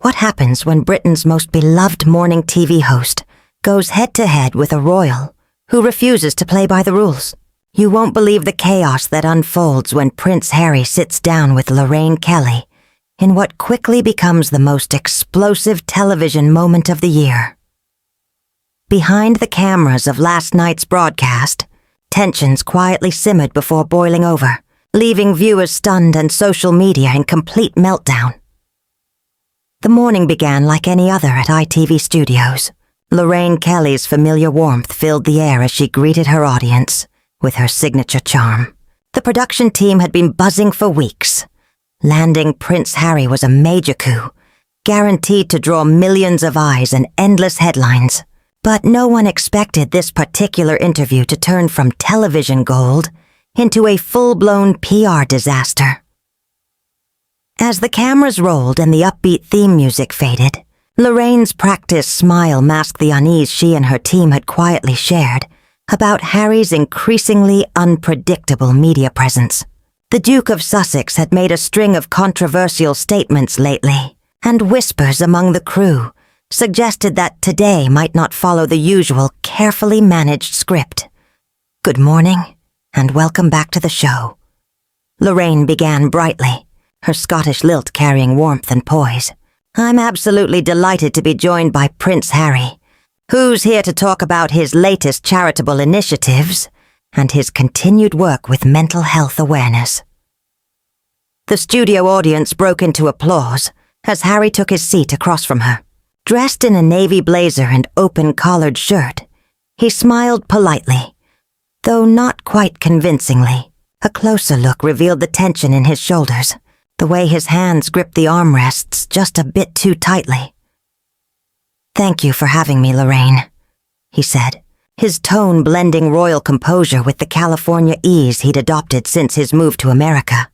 What happens when Britain's most beloved morning TV host goes head-to-head with a royal who refuses to play by the rules? You won't believe the chaos that unfolds when Prince Harry sits down with Lorraine Kelly in what quickly becomes the most explosive television moment of the year. Behind the cameras of last night's broadcast, tensions quietly simmered before boiling over, leaving viewers stunned and social media in complete meltdown. The morning began like any other at ITV Studios. Lorraine Kelly's familiar warmth filled the air as she greeted her audience with her signature charm. The production team had been buzzing for weeks. Landing Prince Harry was a major coup, guaranteed to draw millions of eyes and endless headlines. But no one expected this particular interview to turn from television gold into a full-blown PR disaster. As the cameras rolled and the upbeat theme music faded, Lorraine's practiced smile masked the unease she and her team had quietly shared about Harry's increasingly unpredictable media presence. The Duke of Sussex had made a string of controversial statements lately, and whispers among the crew suggested that today might not follow the usual carefully managed script. "Good morning, and welcome back to the show." Lorraine began brightly, her Scottish lilt carrying warmth and poise. "I'm absolutely delighted to be joined by Prince Harry, who's here to talk about his latest charitable initiatives and his continued work with mental health awareness." The studio audience broke into applause as Harry took his seat across from her. Dressed in a navy blazer and open-collared shirt, he smiled politely, though not quite convincingly. A closer look revealed the tension in his shoulders, the way his hands gripped the armrests just a bit too tightly. "Thank you for having me, Lorraine," he said, his tone blending royal composure with the California ease he'd adopted since his move to America.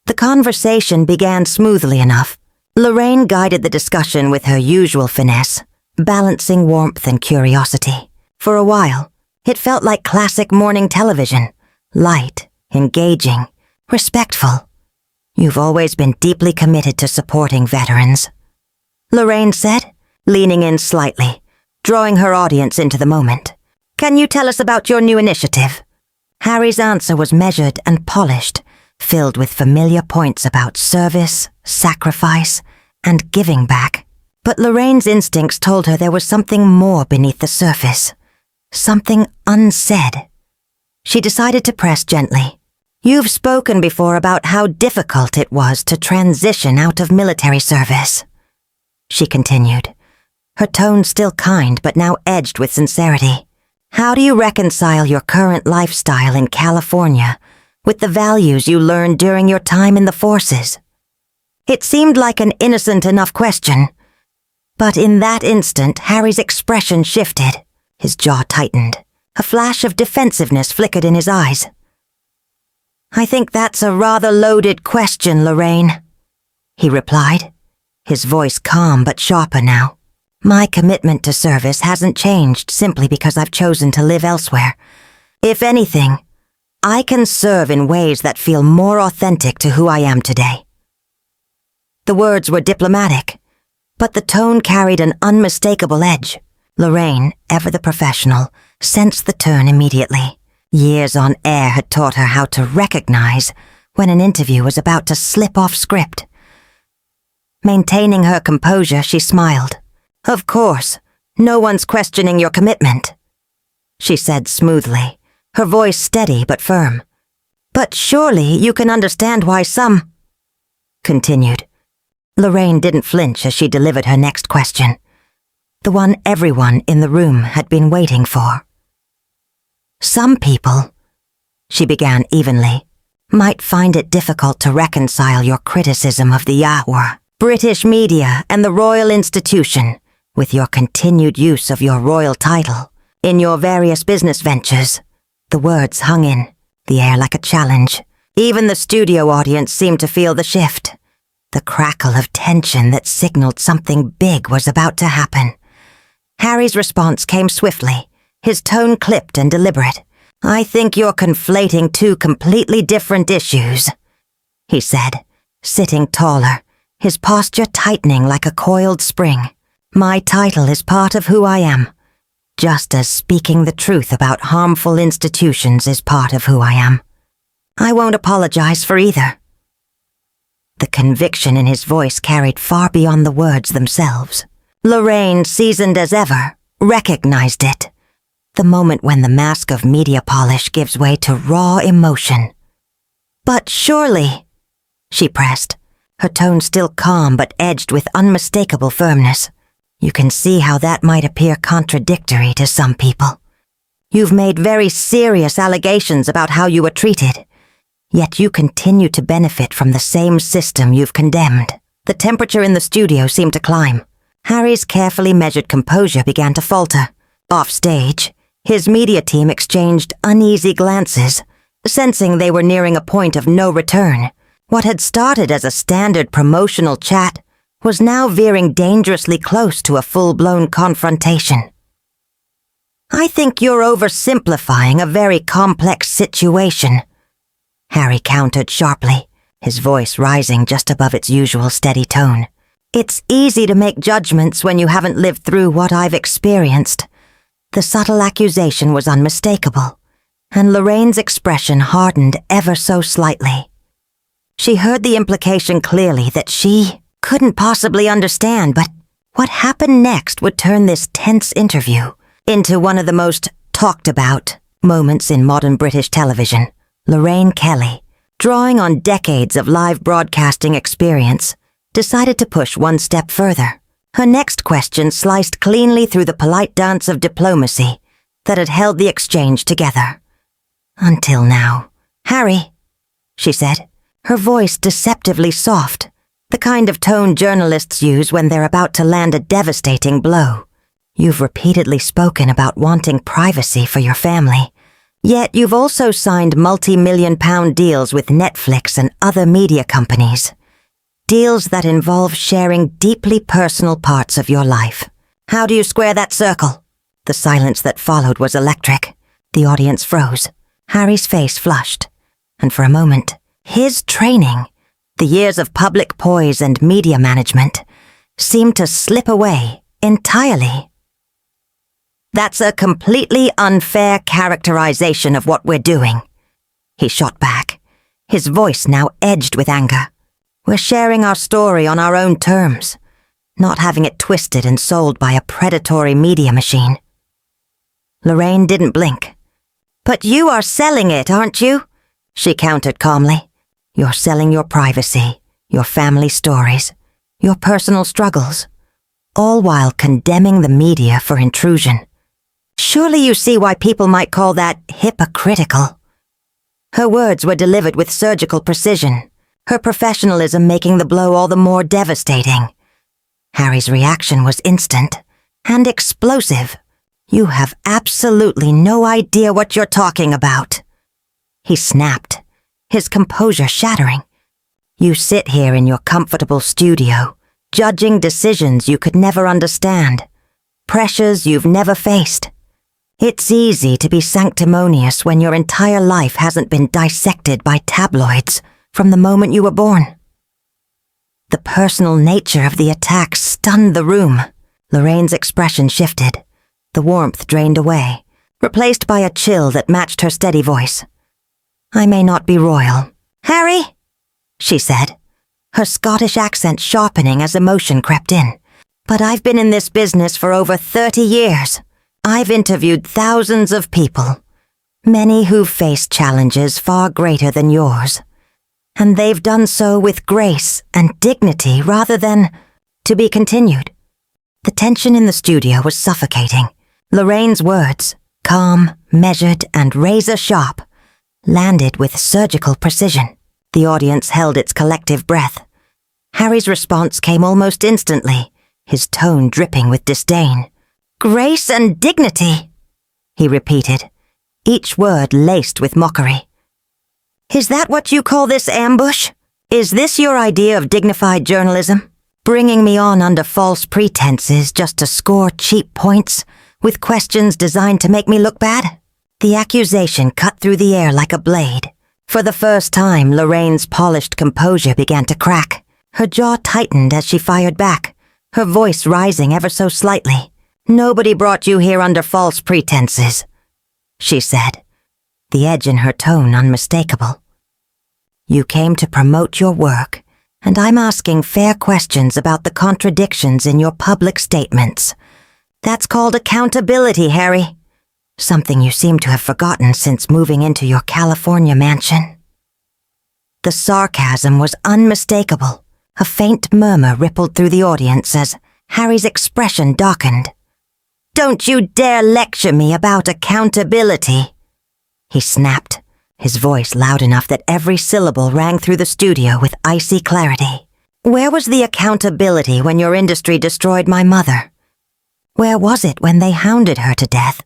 The conversation began smoothly enough. Lorraine guided the discussion with her usual finesse, balancing warmth and curiosity. For a while, it felt like classic morning television, light, engaging, respectful. "You've always been deeply committed to supporting veterans," Lorraine said, leaning in slightly, drawing her audience into the moment. "Can you tell us about your new initiative?" Harry's answer was measured and polished, filled with familiar points about service, sacrifice, and giving back. But Lorraine's instincts told her there was something more beneath the surface, something unsaid. She decided to press gently. "You've spoken before about how difficult it was to transition out of military service," she continued, her tone still kind but now edged with sincerity. "How do you reconcile your current lifestyle in California with the values you learned during your time in the forces?" It seemed like an innocent enough question, but in that instant Harry's expression shifted. His jaw tightened. A flash of defensiveness flickered in his eyes. "I think that's a rather loaded question, Lorraine," he replied, his voice calm but sharper now. "My commitment to service hasn't changed simply because I've chosen to live elsewhere. If anything, I can serve in ways that feel more authentic to who I am today." The words were diplomatic, but the tone carried an unmistakable edge. Lorraine, ever the professional, sensed the turn immediately. Years on air had taught her how to recognize when an interview was about to slip off script. Maintaining her composure, she smiled. "Of course, no one's questioning your commitment," she said smoothly, her voice steady but firm. "But surely you can understand why some—" continued. Lorraine didn't flinch as she delivered her next question, the one everyone in the room had been waiting for. "Some people," she began evenly, "might find it difficult to reconcile your criticism of the Yahweh, British media, and the royal institution with your continued use of your royal title in your various business ventures." The words hung in the air like a challenge. Even the studio audience seemed to feel the shift, the crackle of tension that signaled something big was about to happen. Harry's response came swiftly, his tone clipped and deliberate. "I think you're conflating two completely different issues," he said, sitting taller, his posture tightening like a coiled spring. "My title is part of who I am, just as speaking the truth about harmful institutions is part of who I am. I won't apologize for either." The conviction in his voice carried far beyond the words themselves. Lorraine, seasoned as ever, recognized it. The moment when the mask of media polish gives way to raw emotion. "But surely," she pressed, her tone still calm but edged with unmistakable firmness. "You can see how that might appear contradictory to some people. You've made very serious allegations about how you were treated, yet you continue to benefit from the same system you've condemned." The temperature in the studio seemed to climb. Harry's carefully measured composure began to falter. Off stage, his media team exchanged uneasy glances, sensing they were nearing a point of no return. What had started as a standard promotional chat was now veering dangerously close to a full-blown confrontation. "I think you're oversimplifying a very complex situation," Harry countered sharply, his voice rising just above its usual steady tone. "It's easy to make judgments when you haven't lived through what I've experienced." The subtle accusation was unmistakable, and Lorraine's expression hardened ever so slightly. She heard the implication clearly that she couldn't possibly understand, but what happened next would turn this tense interview into one of the most talked about moments in modern British television. Lorraine Kelly, drawing on decades of live broadcasting experience, decided to push one step further. Her next question sliced cleanly through the polite dance of diplomacy that had held the exchange together. "Until now. Harry," she said, her voice deceptively soft, the kind of tone journalists use when they're about to land a devastating blow. "You've repeatedly spoken about wanting privacy for your family, yet you've also signed multi-million-pound deals with Netflix and other media companies. Deals that involve sharing deeply personal parts of your life. How do you square that circle?" The silence that followed was electric. The audience froze. Harry's face flushed, and for a moment, his training, the years of public poise and media management, seemed to slip away entirely. "That's a completely unfair characterization of what we're doing," he shot back, his voice now edged with anger. "We're sharing our story on our own terms, not having it twisted and sold by a predatory media machine." Lorraine didn't blink. "But you are selling it, aren't you?" she countered calmly. "You're selling your privacy, your family stories, your personal struggles, all while condemning the media for intrusion. Surely you see why people might call that hypocritical." Her words were delivered with surgical precision, her professionalism making the blow all the more devastating. Harry's reaction was instant and explosive. "You have absolutely no idea what you're talking about," he snapped, his composure shattering. "You sit here in your comfortable studio, judging decisions you could never understand, pressures you've never faced. It's easy to be sanctimonious when your entire life hasn't been dissected by tabloids from the moment you were born." The personal nature of the attack stunned the room. Lorraine's expression shifted. The warmth drained away, replaced by a chill that matched her steady voice. "I may not be royal." "Harry," she said, her Scottish accent sharpening as emotion crept in, "but I've been in this business for over 30 years. I've interviewed thousands of people, many who've faced challenges far greater than yours. And they've done so with grace and dignity rather than to be continued." The tension in the studio was suffocating. Lorraine's words, calm, measured, and razor-sharp, landed with surgical precision. The audience held its collective breath. Harry's response came almost instantly, his tone dripping with disdain. "Grace and dignity," he repeated, each word laced with mockery. "Is that what you call this ambush? Is this your idea of dignified journalism? Bringing me on under false pretenses just to score cheap points with questions designed to make me look bad?" The accusation cut through the air like a blade. For the first time, Lorraine's polished composure began to crack, Her jaw tightened as she fired back, her voice rising ever so slightly. "Nobody brought you here under false pretenses," she said, the edge in her tone unmistakable. "You came to promote your work, and I'm asking fair questions about the contradictions in your public statements. That's called accountability, Harry. Something you seem to have forgotten since moving into your California mansion." The sarcasm was unmistakable. A faint murmur rippled through the audience as Harry's expression darkened. "Don't you dare lecture me about accountability," he snapped, his voice loud enough that every syllable rang through the studio with icy clarity. "Where was the accountability when your industry destroyed my mother? Where was it when they hounded her to death,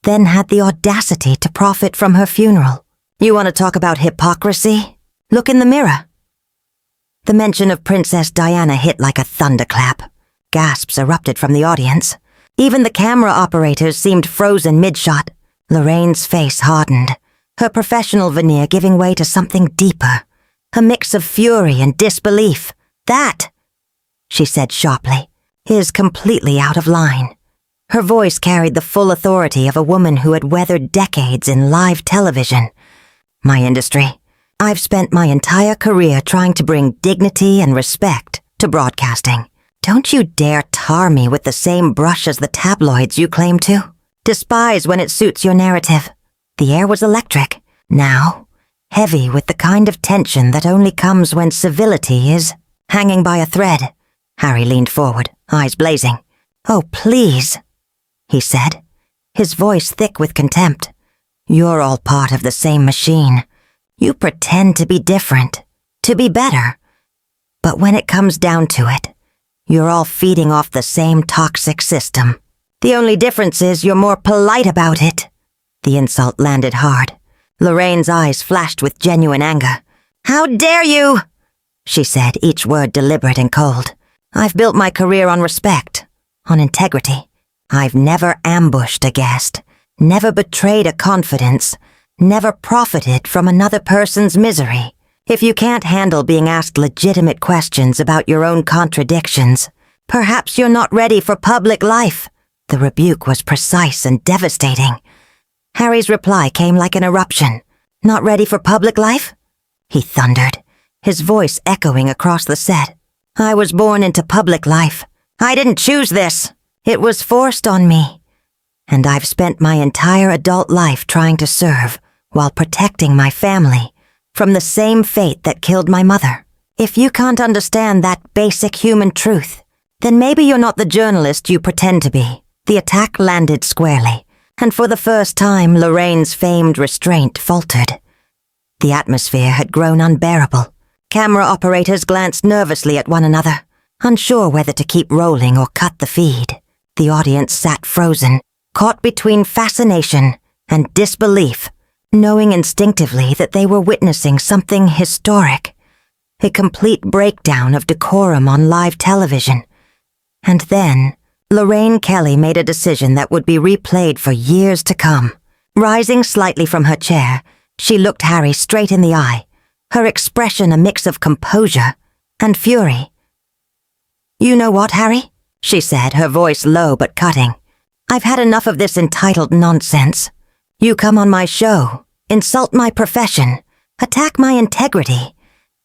then had the audacity to profit from her funeral? You want to talk about hypocrisy? Look in the mirror." The mention of Princess Diana hit like a thunderclap. Gasps erupted from the audience. Even the camera operators seemed frozen mid-shot. Lorraine's face hardened, her professional veneer giving way to something deeper, a mix of fury and disbelief. "That," she said sharply, "is completely out of line." Her voice carried the full authority of a woman who had weathered decades in live television. "My industry. I've spent my entire career trying to bring dignity and respect to broadcasting. Don't you dare tar me with the same brush as the tabloids you claim to. Despise when it suits your narrative." The air was electric, now, heavy with the kind of tension that only comes when civility is hanging by a thread. Harry leaned forward, eyes blazing. "Oh, please," he said, his voice thick with contempt. "You're all part of the same machine. You pretend to be different, to be better. But when it comes down to it, you're all feeding off the same toxic system. The only difference is you're more polite about it." The insult landed hard. Lorraine's eyes flashed with genuine anger. "How dare you?" she said, each word deliberate and cold. "I've built my career on respect, on integrity. I've never ambushed a guest, never betrayed a confidence, never profited from another person's misery. If you can't handle being asked legitimate questions about your own contradictions, perhaps you're not ready for public life." The rebuke was precise and devastating. Harry's reply came like an eruption. "Not ready for public life?" he thundered, his voice echoing across the set. "I was born into public life. I didn't choose this. It was forced on me. And I've spent my entire adult life trying to serve while protecting my family from the same fate that killed my mother. If you can't understand that basic human truth, then maybe you're not the journalist you pretend to be." The attack landed squarely, and for the first time Lorraine's famed restraint faltered. The atmosphere had grown unbearable. Camera operators glanced nervously at one another, unsure whether to keep rolling or cut the feed. The audience sat frozen, caught between fascination and disbelief, knowing instinctively that they were witnessing something historic, a complete breakdown of decorum on live television. And then, Lorraine Kelly made a decision that would be replayed for years to come. Rising slightly from her chair, she looked Harry straight in the eye, her expression a mix of composure and fury. "You know what, Harry?" she said, her voice low but cutting. "I've had enough of this entitled nonsense. You come on my show, insult my profession, attack my integrity,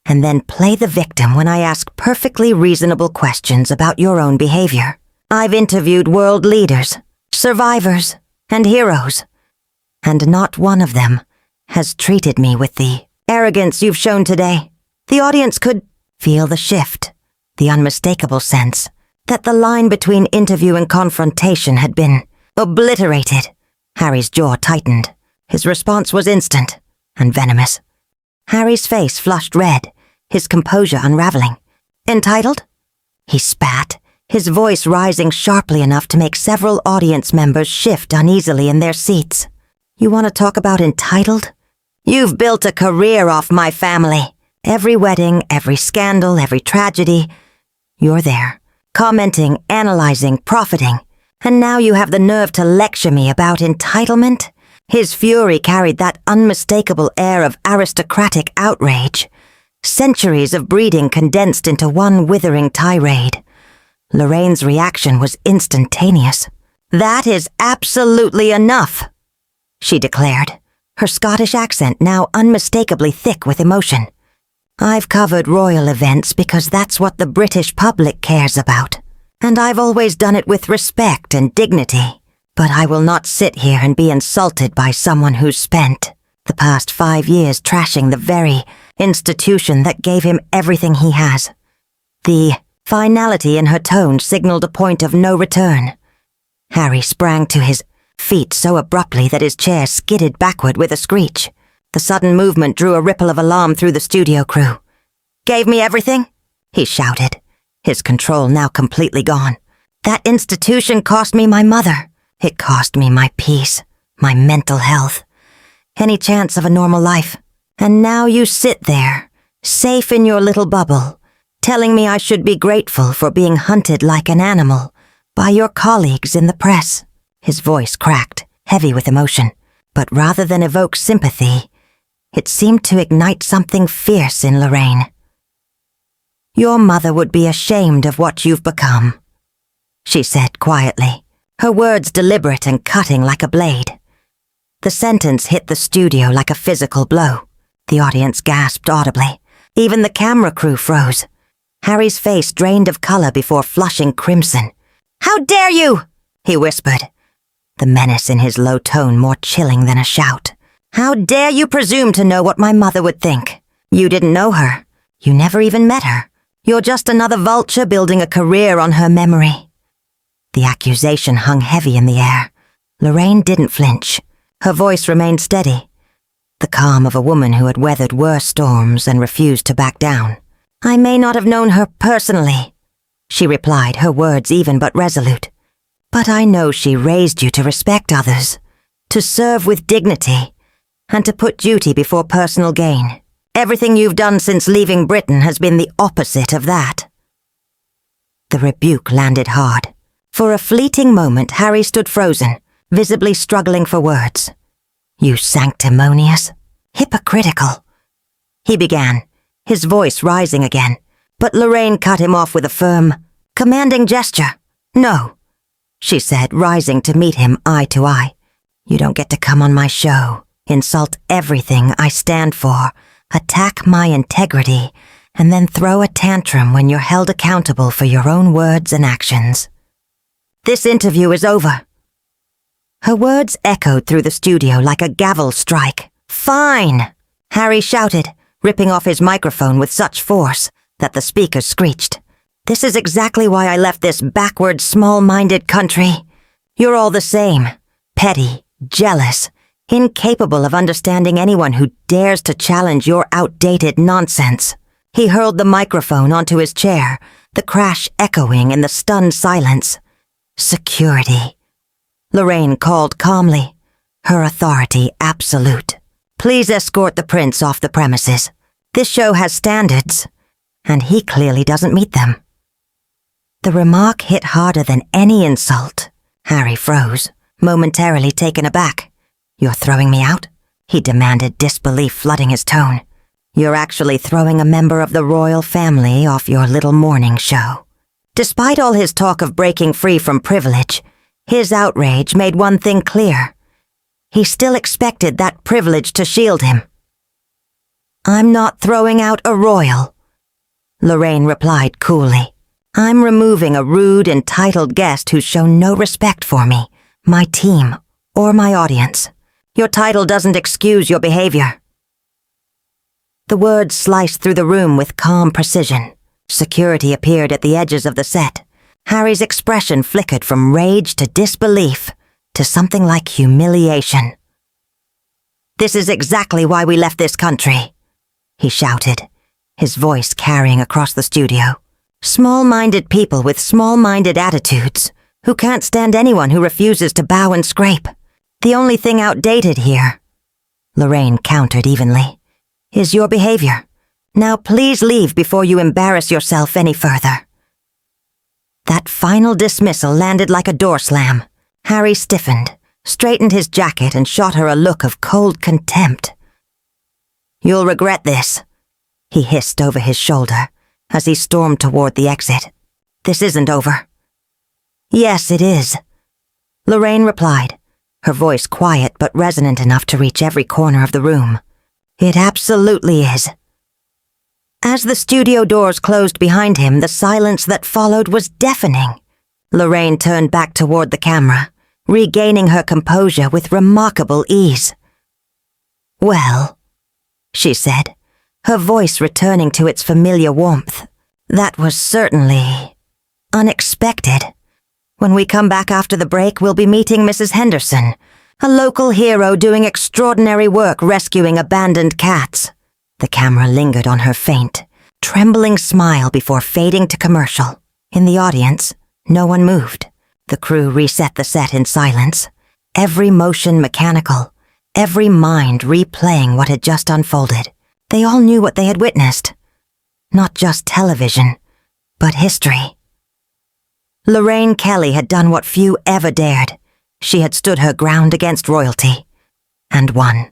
and then play the victim when I ask perfectly reasonable questions about your own behavior. I've interviewed world leaders, survivors, and heroes, and not one of them has treated me with the arrogance you've shown today." The audience could feel the shift, the unmistakable sense that the line between interview and confrontation had been obliterated. Harry's jaw tightened. His response was instant and venomous. Harry's face flushed red, his composure unraveling. "Entitled?" He spat, his voice rising sharply enough to make several audience members shift uneasily in their seats. "You want to talk about entitled? You've built a career off my family. Every wedding, every scandal, every tragedy. You're there, commenting, analyzing, profiting. And now you have the nerve to lecture me about entitlement?" His fury carried that unmistakable air of aristocratic outrage. Centuries of breeding condensed into one withering tirade. Lorraine's reaction was instantaneous. "That is absolutely enough," she declared, her Scottish accent now unmistakably thick with emotion. "I've covered royal events because that's what the British public cares about, and I've always done it with respect and dignity. But I will not sit here and be insulted by someone who's spent the past 5 years trashing the very institution that gave him everything he has." The finality in her tone signaled a point of no return. Harry sprang to his feet so abruptly that his chair skidded backward with a screech. The sudden movement drew a ripple of alarm through the studio crew. "Gave me everything?" he shouted, his control now completely gone. "That institution cost me my mother. It cost me my peace, my mental health, any chance of a normal life. And now you sit there, safe in your little bubble, telling me I should be grateful for being hunted like an animal by your colleagues in the press." His voice cracked, heavy with emotion, but rather than evoke sympathy, it seemed to ignite something fierce in Lorraine. "Your mother would be ashamed of what you've become," she said quietly, her words deliberate and cutting like a blade. The sentence hit the studio like a physical blow. The audience gasped audibly. Even the camera crew froze. Harry's face drained of color before flushing crimson. "How dare you!" he whispered, the menace in his low tone more chilling than a shout. "How dare you presume to know what my mother would think? You didn't know her. You never even met her. You're just another vulture building a career on her memory." The accusation hung heavy in the air. Lorraine didn't flinch. Her voice remained steady, the calm of a woman who had weathered worse storms and refused to back down. "I may not have known her personally," she replied, her words even but resolute. "But I know she raised you to respect others, to serve with dignity, and to put duty before personal gain. Everything you've done since leaving Britain has been the opposite of that." The rebuke landed hard. For a fleeting moment, Harry stood frozen, visibly struggling for words. "You sanctimonious, hypocritical," he began, his voice rising again, but Lorraine cut him off with a firm, commanding gesture. "No," she said, rising to meet him eye to eye. "You don't get to come on my show, insult everything I stand for, attack my integrity, and then throw a tantrum when you're held accountable for your own words and actions. This interview is over." Her words echoed through the studio like a gavel strike. "Fine!" Harry shouted, ripping off his microphone with such force that the speakers screeched. "This is exactly why I left this backward, small-minded country. You're all the same, petty, jealous, incapable of understanding anyone who dares to challenge your outdated nonsense." He hurled the microphone onto his chair, the crash echoing in the stunned silence. "Security," Lorraine called calmly, her authority absolute. "Please escort the prince off the premises. This show has standards, and he clearly doesn't meet them." The remark hit harder than any insult. Harry froze, momentarily taken aback. "You're throwing me out?" he demanded, disbelief flooding his tone. "You're actually throwing a member of the royal family off your little morning show." Despite all his talk of breaking free from privilege, his outrage made one thing clear. He still expected that privilege to shield him. "I'm not throwing out a royal," Lorraine replied coolly. "I'm removing a rude, entitled guest who's shown no respect for me, my team, or my audience. Your title doesn't excuse your behavior." The words sliced through the room with calm precision. Security appeared at the edges of the set. Harry's expression flickered from rage to disbelief to something like humiliation. "This is exactly why we left this country," he shouted, his voice carrying across the studio. "Small-minded people with small-minded attitudes, who can't stand anyone who refuses to bow and scrape. The only thing outdated here," Lorraine countered evenly, "is your behavior. Now please leave before you embarrass yourself any further." That final dismissal landed like a door slam. Harry stiffened, straightened his jacket, and shot her a look of cold contempt. "You'll regret this," he hissed over his shoulder as he stormed toward the exit. "This isn't over." "Yes, it is," Lorraine replied, her voice quiet but resonant enough to reach every corner of the room. "It absolutely is." As the studio doors closed behind him, the silence that followed was deafening. Lorraine turned back toward the camera, regaining her composure with remarkable ease. "Well," she said, her voice returning to its familiar warmth. "That was certainly unexpected. When we come back after the break, we'll be meeting Mrs. Henderson, a local hero doing extraordinary work rescuing abandoned cats." The camera lingered on her faint, trembling smile before fading to commercial. In the audience, no one moved. The crew reset the set in silence, every motion mechanical, every mind replaying what had just unfolded. They all knew what they had witnessed. Not just television, but history. Lorraine Kelly had done what few ever dared. She had stood her ground against royalty, and won.